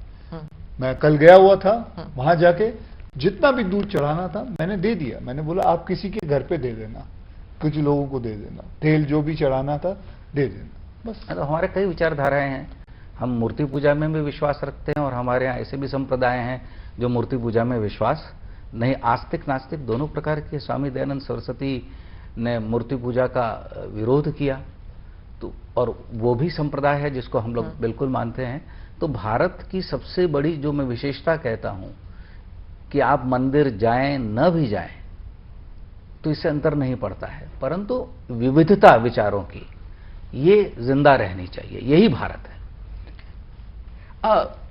Speaker 2: मैं कल गया हुआ था, वहां जाके जितना भी दूध चढ़ाना था मैंने दे दिया. मैंने बोला आप किसी के घर पे दे देना, कुछ लोगों को दे देना, तेल जो भी चढ़ाना था दे देना, बस.
Speaker 3: तो हमारे कई विचारधाराएं हैं. हम मूर्ति पूजा में भी विश्वास रखते हैं और हमारे यहाँ ऐसे भी संप्रदाय हैं जो मूर्ति पूजा में विश्वास नहीं. आस्तिक नास्तिक दोनों प्रकार के. स्वामी दयानंद सरस्वती ने मूर्ति पूजा का विरोध किया, तो और वो भी संप्रदाय है जिसको हम लोग बिल्कुल मानते हैं. तो भारत की सबसे बड़ी जो मैं विशेषता कहता हूं कि आप मंदिर जाएं न भी जाएं तो इससे अंतर नहीं पड़ता है, परंतु विविधता विचारों की ये जिंदा रहनी चाहिए. यही भारत है.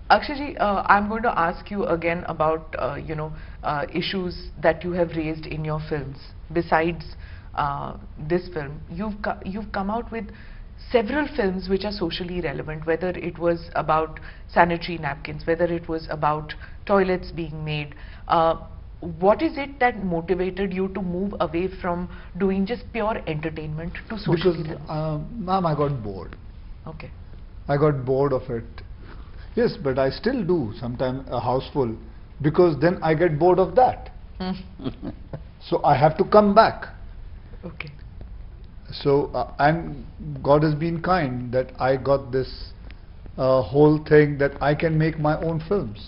Speaker 1: Akshay ji, I'm going to ask you again about issues that you have raised in your films. Besides this film, you've come out with several films which are socially relevant, whether it was about sanitary napkins, whether it was about toilets being made. What is it that motivated you to move away from doing just pure entertainment to socially relevant?
Speaker 2: Because, ma'am, I got bored.
Speaker 1: Okay.
Speaker 2: I got bored of it. Yes, but I still do sometimes a house full, because then I get bored of that. So I have to come back.
Speaker 1: Okay.
Speaker 2: So and God has been kind that I got this whole thing that I can make my own films.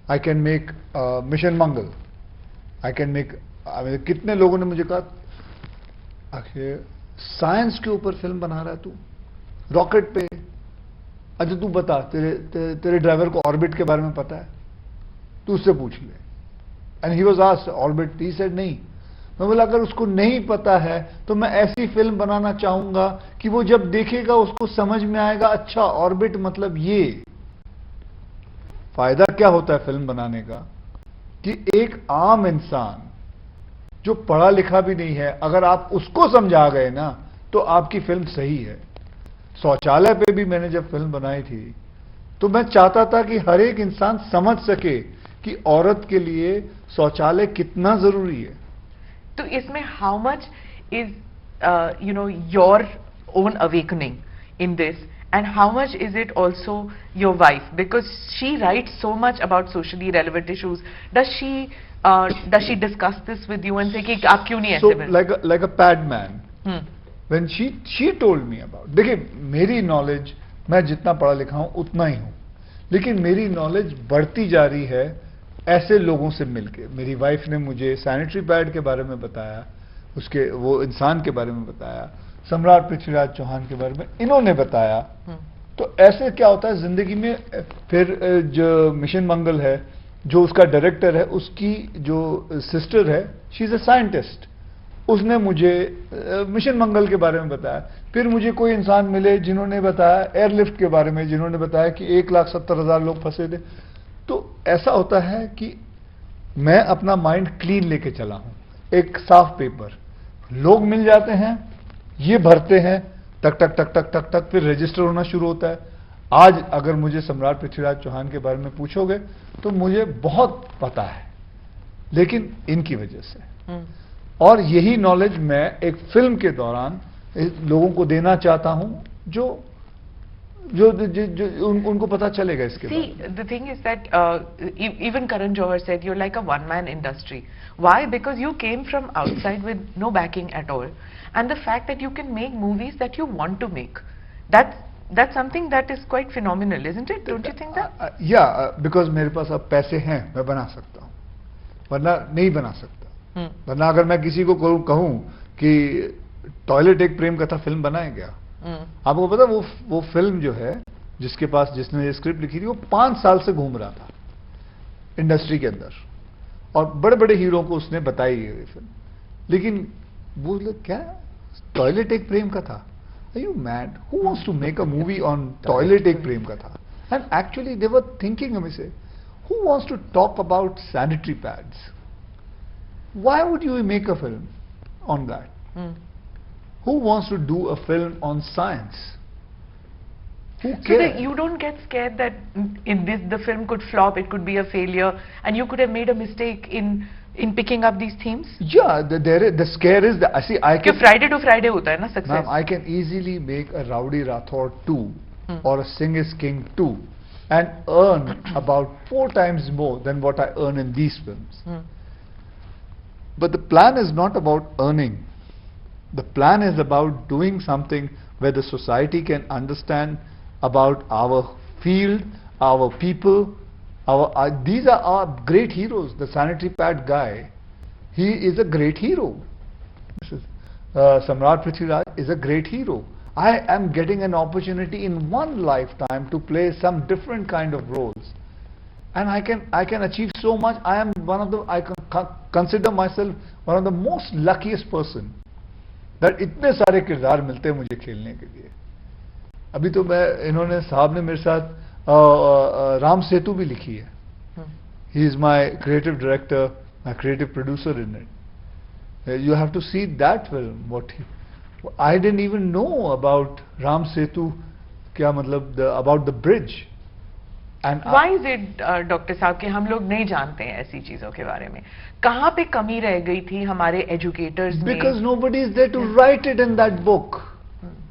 Speaker 2: I can make Mission Mangal. I can make, I mean, कितने लोगों ने मुझे कहा आखिर science के ऊपर film बना रहा है तू, रॉकेट पे. अच्छा तू बता, तेरे ड्राइवर को ऑर्बिट के बारे में पता है? तू उससे पूछ ले. And he was asked orbit, he said नहीं. मैं बोला अगर उसको नहीं पता है तो मैं ऐसी फिल्म बनाना चाहूंगा कि वो जब देखेगा उसको समझ में आएगा, अच्छा ऑर्बिट मतलब ये. फायदा क्या होता है फिल्म बनाने का कि एक आम इंसान जो पढ़ा लिखा भी नहीं है, अगर आप उसको समझा गए ना तो आपकी फिल्म सही है. शौचालय पे भी मैंने जब फिल्म बनाई थी तो मैं चाहता था कि हर एक इंसान समझ सके कि औरत के लिए शौचालय कितना जरूरी है.
Speaker 1: तो इसमें how much is your own awakening in this, and how much is it also your wife, because she writes so much about socially relevant issues? Does she discuss this with you and say कि आप क्यों नहीं ऐसे?
Speaker 2: So like a pad man. When she told me about, देखिए मेरी knowledge, मैं जितना पढ़ा लिखा हूं उतना ही हूं, लेकिन मेरी नॉलेज बढ़ती जा रही है ऐसे लोगों से मिलके. मेरी वाइफ ने मुझे सैनिटरी पैड के बारे में बताया, उसके वो इंसान के बारे में बताया, सम्राट पृथ्वीराज चौहान के बारे में इन्होंने बताया. तो ऐसे क्या होता है जिंदगी में. फिर जो मिशन मंगल है, जो उसका डायरेक्टर है, उसकी जो सिस्टर है, शी इज अ साइंटिस्ट, उसने मुझे मिशन मंगल के बारे में बताया. फिर मुझे कोई इंसान मिले जिन्होंने बताया एयरलिफ्ट के बारे में, जिन्होंने बताया कि 1,70,000 लोग फंसे थे. तो ऐसा होता है कि मैं अपना माइंड क्लीन लेके चला हूं, एक साफ पेपर. लोग मिल जाते हैं, ये भरते हैं, टक टक टक टक टक टक, फिर रजिस्टर होना शुरू होता है. आज अगर मुझे सम्राट पृथ्वीराज चौहान के बारे में पूछोगे तो मुझे बहुत पता है, लेकिन इनकी वजह से. और यही नॉलेज मैं एक फिल्म के दौरान लोगों को देना चाहता हूं, जो उनको पता चलेगा इसके
Speaker 1: See, the thing is that even Karan Johar said you're like a one-man industry. Why? Because you came from outside with no backing at all, and the fact that you can make movies that you want to make, that's something that is quite phenomenal, isn't it? Don't you think that?
Speaker 2: Yeah, because मेरे पास अब पैसे हैं, मैं बना सकता हूँ, वरना नहीं बना सकता। वरना अगर मैं किसी को कहूँ कि टॉयलेट एक प्रेम कथा फिल्म बनाए क्या, आपको पता वो फिल्म जो है जिसने ये स्क्रिप्ट लिखी थी, वो 5 साल से घूम रहा था इंडस्ट्री के अंदर और बड़े बड़े हीरो को उसने बताई ये फिल्म, लेकिन वो लोग क्या टॉयलेट एक प्रेम कथा, are you mad? Who wants to make a movie on toilet एक प्रेम कथा? And actually they were thinking, I say, who wants to talk about sanitary pads? Why would you make a film on that? Who wants to do a film on science? Who cares?
Speaker 1: So that you don't get scared that in the film could flop, it could be a failure, and you could have made a mistake in picking up these themes?
Speaker 2: Yeah, the scare is that, see, I can...
Speaker 1: Friday to Friday hota hai na success.
Speaker 2: Ma'am, I can easily make a Rowdy Rathore 2 or a Singh is King 2 and earn about 4 times more than what I earn in these films. But the plan is not about earning. The plan is about doing something where the society can understand about our field, our people. These are our great heroes. The sanitary pad guy, he is a great hero. Samrat Prithviraj is a great hero. I am getting an opportunity in one lifetime to play some different kind of roles, and I can achieve so much. I consider myself one of the most luckiest person that इतने सारे किरदार मिलते हैं मुझे खेलने के लिए। अभी तो इन्होंने साहब ने मेरे साथ राम सेतु भी लिखी है। He is my creative director, my creative producer in it. You have to see that film. I didn't even know about Ram Setu, क्या मतलब about the bridge. And
Speaker 1: why is it, doctor साहब, कि हम लोग नहीं जानते हैं ऐसी चीजों के बारे में? कहाँ पे कमी रह गई थी हमारे एजुकेटर्स में?
Speaker 2: Because nobody is there to write it in that book.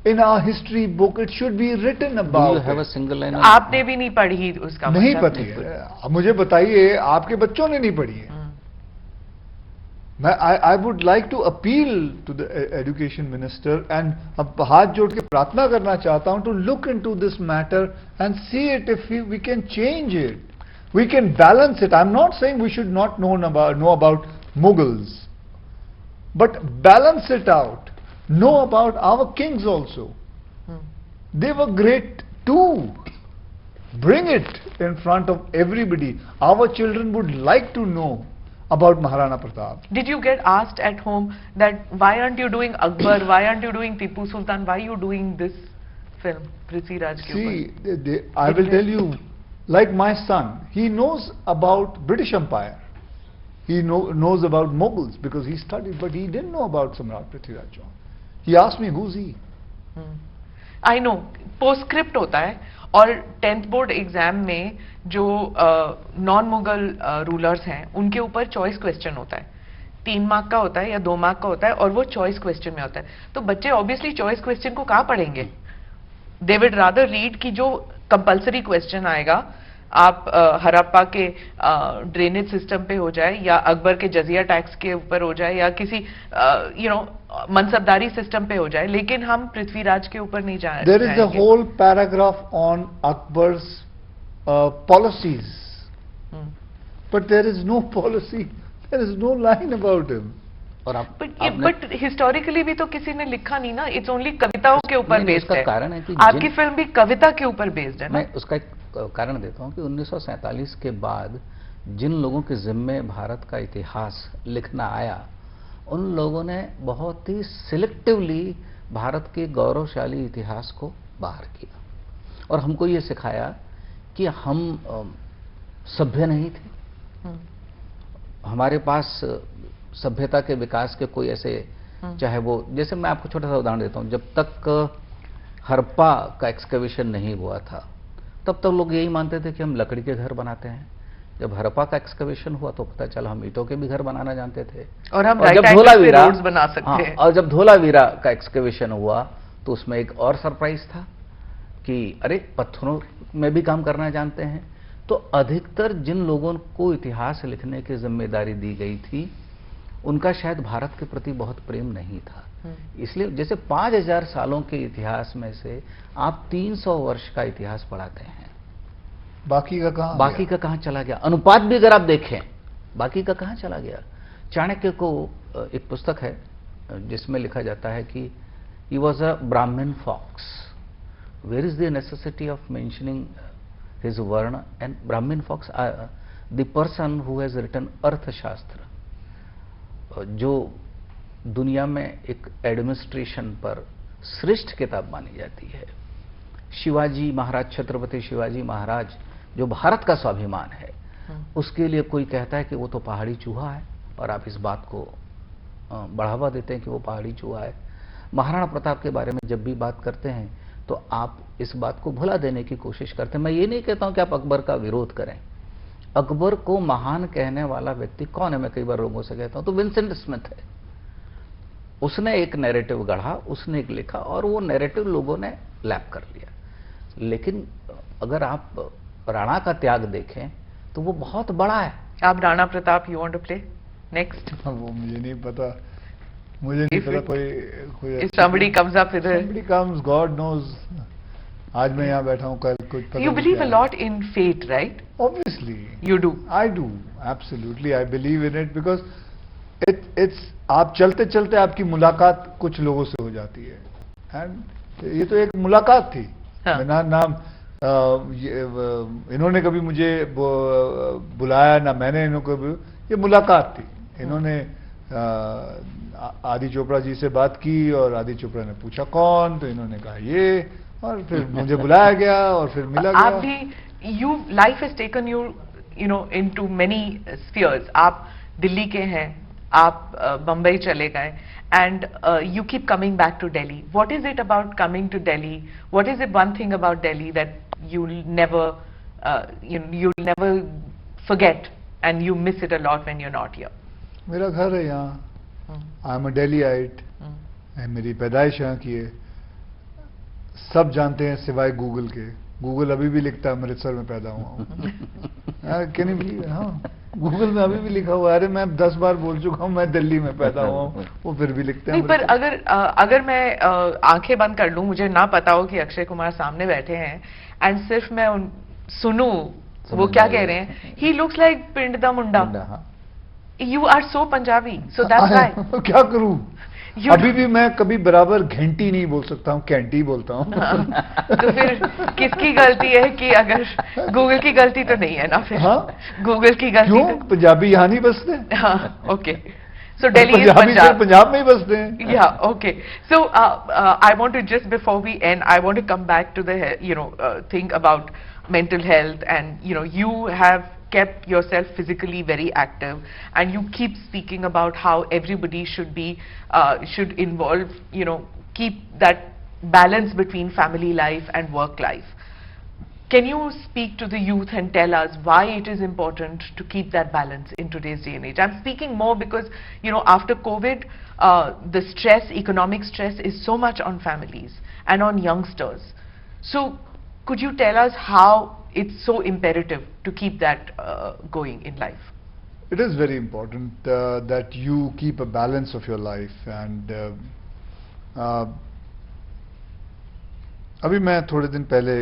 Speaker 2: In our history book, it should be written about.
Speaker 3: Do you have a single line?
Speaker 1: आपने भी नहीं पढ़ी उसका
Speaker 2: नहीं पढ़ी है। अब मुझे बताइए, आपके बच्चों ने नहीं पढ़ी है। I would like to appeal to the education minister and अब हाथ जोड़ के प्रार्थना करना चाहता हूँ to look into this matter and see it if we can change it. We can balance it. I'm not saying we should not know about Mughals, but balance it out. Know about our kings also. They were great too. Bring it in front of everybody. Our children would like to know about Maharana Pratap.
Speaker 1: Did you get asked at home that why aren't you doing Akbar, why aren't you doing Tipu Sultan, why are you doing this film, Prithviraj ke upar?
Speaker 2: See, I will tell you, like my son, he knows about British Empire. He knows about Mughals because he studied, but he didn't know about Samrat Prithviraj. He asked me, who's he?
Speaker 1: I know, postscript होता है और 10th board exam में जो non Mughal rulers हैं उनके ऊपर choice question होता है, 3 मार्क का होता है या 2 मार्क का होता है और वो चॉइस क्वेश्चन में होता है। तो बच्चे ऑब्वियसली चॉइस क्वेश्चन को कहाँ पढ़ेंगे? दे विड रादर रीड कि जो कंपल्सरी क्वेश्चन आएगा आप हड़प्पा के ड्रेनेज सिस्टम पे हो जाए या अकबर के जजिया टैक्स के ऊपर हो जाए या किसी मनसबदारी सिस्टम पे हो जाए, लेकिन हम पृथ्वीराज के ऊपर नहीं जाएंगे।
Speaker 2: There is a whole paragraph on Akbar's policies, but there is no policy, there is no line about him.
Speaker 1: But historically भी तो किसी ने लिखा नहीं ना, इट्स ओनली कविताओं के ऊपर बेस्ड है।
Speaker 3: कारण है कि
Speaker 1: आपकी फिल्म भी कविता के ऊपर बेस्ड है ना?
Speaker 3: मैं उसका एक कारण देता हूं कि 1947 के बाद जिन लोगों के जिम्मे भारत का इतिहास लिखना आया, उन लोगों ने बहुत ही सिलेक्टिवली भारत के गौरवशाली इतिहास को बाहर किया और हमको ये सिखाया कि हम सभ्य नहीं थे। हमारे पास सभ्यता के विकास के कोई ऐसे, चाहे वो, जैसे मैं आपको छोटा सा उदाहरण देता हूं, जब तक हड़प्पा का एक्सकवेशन नहीं हुआ था तब तक लोग यही मानते थे कि हम लकड़ी के घर बनाते हैं। जब हड़प्पा का एक्सकवेशन हुआ तो पता चला हम ईंटों के भी घर बनाना जानते थे
Speaker 1: और हम
Speaker 3: जब धोलावीरा
Speaker 1: बना सकते हैं।
Speaker 3: और जब धोलावीरा का एक्सकवेशन हुआ तो उसमें एक और सरप्राइज था कि अरे पत्थरों में भी काम करना जानते हैं। तो अधिकतर जिन लोगों को इतिहास लिखने की जिम्मेदारी दी गई थी, उनका शायद भारत के प्रति बहुत प्रेम नहीं था। इसलिए जैसे 5000 सालों के इतिहास में से आप 300 वर्ष का इतिहास पढ़ाते हैं,
Speaker 2: बाकी का कहाँ
Speaker 3: चला गया? अनुपात भी अगर आप देखें, बाकी का कहाँ चला गया? चाणक्य को एक पुस्तक है जिसमें लिखा जाता है कि he was a Brahmin fox. Where is the necessity of mentioning his varna and Brahmin fox? The person who has written अर्थशास्त्र, जो दुनिया में एक एडमिनिस्ट्रेशन पर श्रेष्ठ किताब मानी जाती है। शिवाजी महाराज, छत्रपति शिवाजी महाराज जो भारत का स्वाभिमान है, उसके लिए कोई कहता है कि वो तो पहाड़ी चूहा है, और आप इस बात को बढ़ावा देते हैं कि वो पहाड़ी चूहा है। महाराणा प्रताप के बारे में जब भी बात करते हैं तो आप इस बात को भुला देने की कोशिश करते हैं। मैं ये नहीं कहता हूं कि आप अकबर का विरोध करें। अकबर को महान कहने वाला व्यक्ति कौन है? मैं कई बार लोगों से कहता हूं तो विंसेंट स्मिथ है। उसने एक नैरेटिव गढ़ा, उसने एक लिखा, और वो नैरेटिव लोगों ने लैप कर लिया। लेकिन अगर आप राणा का त्याग देखें तो वो बहुत बड़ा है।
Speaker 1: आप Rana Pratap you want to play next?
Speaker 2: वो मुझे नहीं पता, कोई
Speaker 1: if somebody comes up with
Speaker 2: somebody comes, God knows. आज मैं यहाँ बैठा हूँ, कल कुछ पता
Speaker 1: You believe a lot in fate, right?
Speaker 2: Obviously.
Speaker 1: You do.
Speaker 2: I do. Absolutely. I believe in it because it's आप चलते चलते आपकी मुलाकात कुछ लोगों से हो जाती है, एंड ये तो एक मुलाकात थी।
Speaker 1: हाँ.
Speaker 2: इन्होंने कभी मुझे बुलाया ना मैंने इन्हों को, ये मुलाकात थी। इन्होंने आदि चोपड़ा जी से बात की और आदि चोपड़ा ने पूछा कौन, तो इन्होंने कहा ये, और फिर मुझे बुलाया गया और फिर मिला गया।
Speaker 1: आप भी you life has taken you know into many spheres. आप दिल्ली के हैं, आप बम्बई चले गए, and you keep coming back to Delhi. What is it about coming to Delhi? What is it one thing about Delhi that you'll never you'll never forget and you miss it a lot when you're not here?
Speaker 2: मेरा घर है यहाँ, I am a डेलीआइट, मेरी पैदाइश यहाँ की है। सब जानते हैं सिवाय गूगल के। गूगल अभी भी लिखता है अमृतसर में पैदा हुआ हूँ। Can you believe? हाँ, गूगल में अभी भी लिखा हुआ है। अरे मैं 10 बार बोल चुका हूँ मैं दिल्ली में पैदा हुआ हूँ, वो फिर भी लिखते हैं।
Speaker 1: नहीं, पर अगर मैं आंखें बंद कर लूं, मुझे ना पता हो कि अक्षय कुमार सामने बैठे हैं, एंड सिर्फ मैं सुनूं वो क्या कह रहे हैं, ही लुक्स लाइक पिंड दा मुंडा। You are so Punjabi, so that's why.
Speaker 2: क्या करूं? अभी भी मैं कभी बराबर घंटी नहीं बोल सकता हूँ, कैंटी बोलता हूँ।
Speaker 1: तो फिर किसकी गलती है? कि अगर गूगल की गलती तो नहीं है ना फिर?
Speaker 2: हाँ?
Speaker 1: गूगल की गलती
Speaker 2: क्यों? पंजाबी यहाँ नहीं बसते?
Speaker 1: हाँ, okay. So Delhi is Punjab.
Speaker 2: Punjab में ही बसते हैं।
Speaker 1: Yeah, okay. So I want to just before we end, I want to come back to the thing about mental health, and you have kept yourself physically very active, and you keep speaking about how everybody should be should involve keep that balance between family life and work life. Can you speak to the youth and tell us why it is important to keep that balance in today's day and age? I'm speaking more because after COVID, the stress, economic stress is so much on families and on youngsters. So could you tell us how it's so imperative to keep that going in life?
Speaker 2: It is very important that you keep a balance of your life, and अभी मैं थोड़े दिन पहले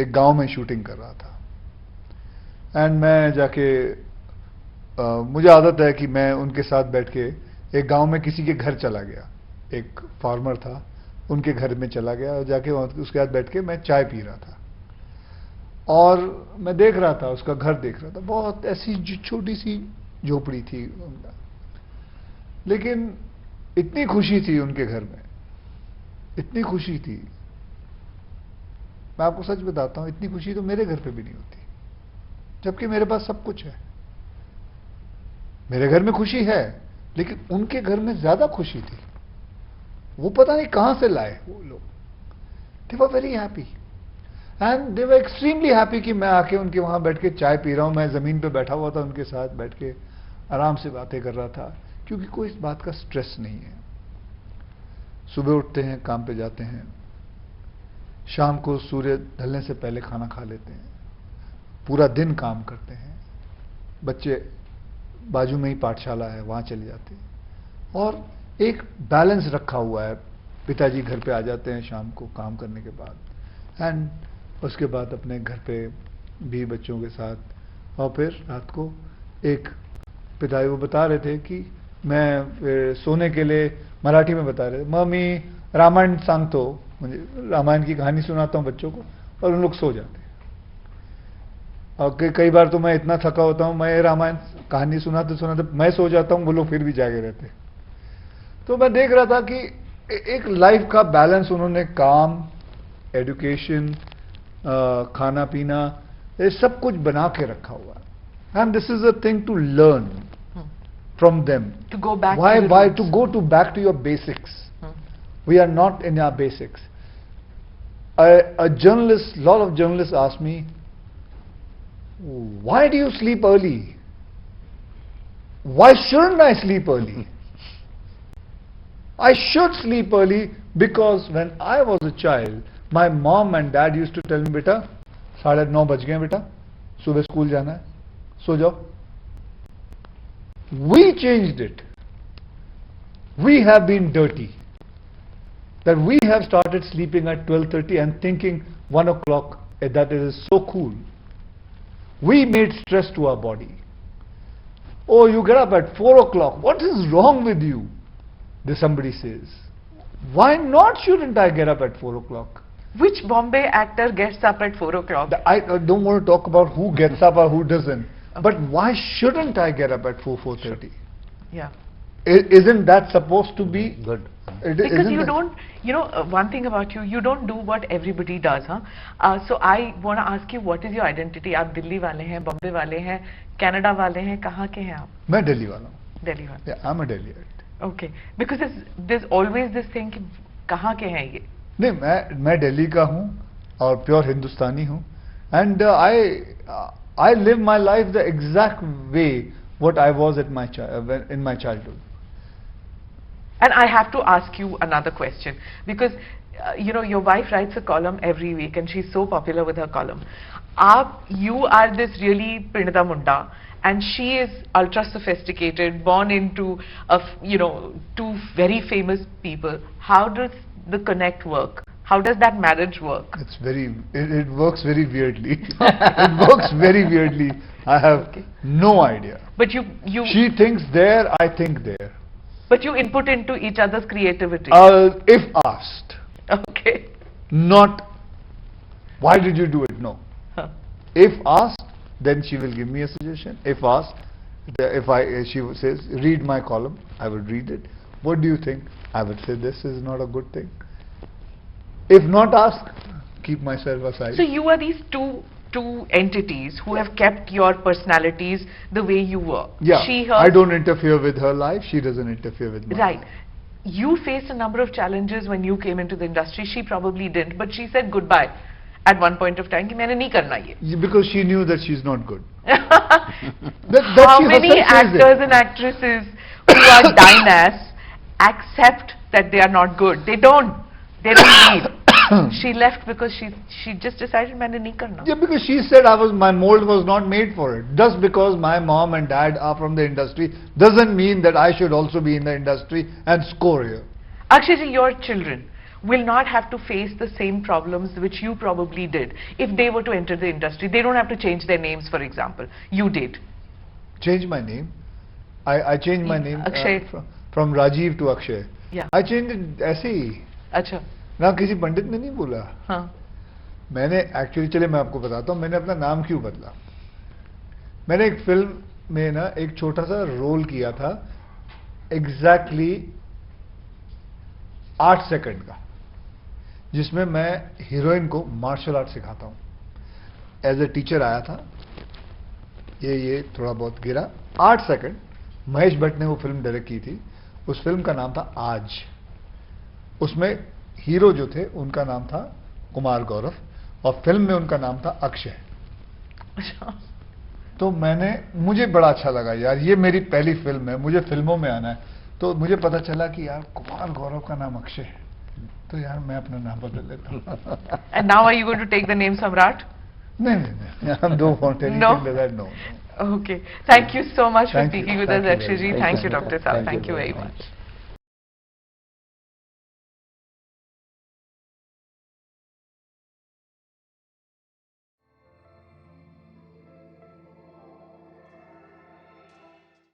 Speaker 2: एक गांव में shooting कर रहा था, एंड मैं जाके मुझे आदत है कि मैं उनके साथ बैठ के एक गांव में किसी के घर चला गया। एक फार्मर था, उनके घर में चला गया और जाके उसके साथ बैठ के मैं चाय पी रहा था, और मैं देख रहा था, उसका घर देख रहा था। बहुत ऐसी छोटी सी झोपड़ी थी उनका, लेकिन इतनी खुशी थी उनके घर में, इतनी खुशी थी। मैं आपको सच बताता हूं, इतनी खुशी तो मेरे घर पे भी नहीं होती, जबकि मेरे पास सब कुछ है। मेरे घर में खुशी है, लेकिन उनके घर में ज्यादा खुशी थी। वो पता नहीं कहां से लाए वो लोग। They were very happy, and they were extremely happy कि मैं आके उनके वहां बैठ के चाय पी रहा हूं। मैं जमीन पे बैठा हुआ था, उनके साथ बैठ के आराम से बातें कर रहा था, क्योंकि कोई इस बात का स्ट्रेस नहीं है। सुबह उठते हैं, काम पे जाते हैं, शाम को सूर्य ढलने से पहले खाना खा लेते हैं, पूरा दिन काम करते हैं, बच्चे बाजू में ही पाठशाला है वहाँ चले जाते हैं, और एक बैलेंस रखा हुआ है। पिताजी घर पे आ जाते हैं शाम को काम करने के बाद, एंड उसके बाद अपने घर पे भी बच्चों के साथ, और फिर रात को एक पिताजी वो बता रहे थे कि मैं सोने के लिए मराठी में बता रहे थे, मम्मी रामायण सांगतो, मुझे रामायण की कहानी सुनाता हूँ बच्चों को, और उन लोग सो जाते हैं। और कई बार तो मैं इतना थका होता हूँ, मैं रामायण कहानी सुनाते सुनाते मैं सो जाता हूँ, वो लोग फिर भी जागे रहते हैं। तो मैं देख रहा था कि एक लाइफ का बैलेंस उन्होंने काम, एजुकेशन, खाना पीना, ये सब कुछ बना के रखा हुआ है। And this is a thing to learn from them.
Speaker 1: To go back
Speaker 2: why
Speaker 1: to your
Speaker 2: why
Speaker 1: roots.
Speaker 2: to go to back to your basics. We are not in our basics. A journalist, lot of journalists ask me, why do you sleep early? Why shouldn't I sleep early? I should sleep early because when I was a child, my mom and dad used to tell me, beta 9:30 बज गए बेटा, सुबह school जाना है, सो जाओ. We changed it. We have been dirty. That we have started sleeping at 12:30 and thinking 1 o'clock, that it is so cool. We made stress to our body. Oh, you get up at 4 o'clock. What is wrong with you? Somebody says. Why not shouldn't I get up at 4 o'clock?
Speaker 1: Which Bombay actor gets up at 4 o'clock?
Speaker 2: I don't want to talk about who gets up or who doesn't. Okay. But why shouldn't I get up at 4:30?
Speaker 1: Yeah.
Speaker 2: Isn't that supposed to be
Speaker 3: Good.
Speaker 1: Because you don't, one thing about you, you don't do what everybody does, huh? So I want to ask you, what is your identity? आप दिल्ली वाले हैं, बॉम्बे वाले हैं, Canada वाले हैं, कहाँ के हैं आप?
Speaker 2: मैं दिल्ली वाला हूँ.
Speaker 1: दिल्ली वाले.
Speaker 2: Yeah, I'm a Delhiite.
Speaker 1: Okay. Because there's always this thing कि कहाँ के हैं ये?
Speaker 2: नहीं, मैं दिल्ली का हूँ और प्योर हिंदुस्तानी हूँ. And I live my life the exact way what I was in my childhood.
Speaker 1: And I have to ask you another question, because your wife writes a column every week and she's so popular with her column. You are this really Prinita Munda, and she is ultra sophisticated, born into two very famous people. How does the connect work? How does that marriage work?
Speaker 2: It works very weirdly. It works very weirdly. I have no idea.
Speaker 1: But
Speaker 2: she thinks there, I think there.
Speaker 1: But you input into each other's creativity.
Speaker 2: If asked.
Speaker 1: Okay.
Speaker 2: Not, why did you do it? No.
Speaker 1: Huh.
Speaker 2: If asked, then she will give me a suggestion. If asked, she says, read my column, I would read it. What do you think? I would say, this is not a good thing. If not asked, keep myself aside.
Speaker 1: So you are these two entities who have kept your personalities the way you were.
Speaker 2: Yeah, I don't interfere with her life, she doesn't interfere with my life.
Speaker 1: You faced a number of challenges when you came into the industry. She probably didn't, but she said goodbye at one point of time कि मैंने नहीं करना ये.
Speaker 2: Because she knew that she's not good.
Speaker 1: How many actors and actresses who are dynasts accept that they are not good? They don't need. She left because she just decided मैंने नहीं करना.
Speaker 2: Yeah, because she said my mold was not made for it. Just because my mom and dad are from the industry doesn't mean that I should also be in the industry and score here.
Speaker 1: Akshay, your children will not have to face the same problems which you probably did if they were to enter the industry. They don't have to change their names, for example. You did.
Speaker 2: Change my name? I changed my name
Speaker 1: Akshay.
Speaker 2: From Rajiv to Akshay.
Speaker 1: Yeah.
Speaker 2: I changed it ऐसे ही.
Speaker 1: अच्छा.
Speaker 2: ना किसी पंडित ने नहीं बोला.
Speaker 1: हाँ.
Speaker 2: मैंने actually, चले मैं आपको बताता हूँ मैंने अपना नाम क्यों बदला. मैंने एक फिल्म में ना एक छोटा सा रोल किया था, एग्जैक्टली 8 सेकंड का, जिसमें मैं हीरोइन को मार्शल आर्ट सिखाता हूँ. एज ए टीचर आया था, ये थोड़ा बहुत गिरा. 8 सेकंड. महेश भट्ट ने वो फिल्म डायरेक्ट की थी. उस फिल्म का नाम था आज. उसमें हीरो जो थे उनका नाम था कुमार गौरव और फिल्म में उनका नाम था अक्षय. तो मुझे बड़ा अच्छा लगा, यार ये मेरी पहली फिल्म है, मुझे फिल्मों में आना है. तो मुझे पता चला कि यार कुमार गौरव का नाम अक्षय है, तो यार मैं अपना नाम बदल लेता हूँ।
Speaker 1: And now are you going to take the name Samrat?
Speaker 2: नहीं नहीं, I don't want anything
Speaker 1: No?
Speaker 2: like that, no.
Speaker 1: Okay. Thank you so much for
Speaker 2: Thank you.
Speaker 1: speaking with
Speaker 2: Thank
Speaker 1: us,
Speaker 2: you
Speaker 1: Akshay
Speaker 2: very
Speaker 1: ji.
Speaker 2: much.
Speaker 1: Thank you, Dr. Saab. Thank you very
Speaker 3: much.
Speaker 1: much.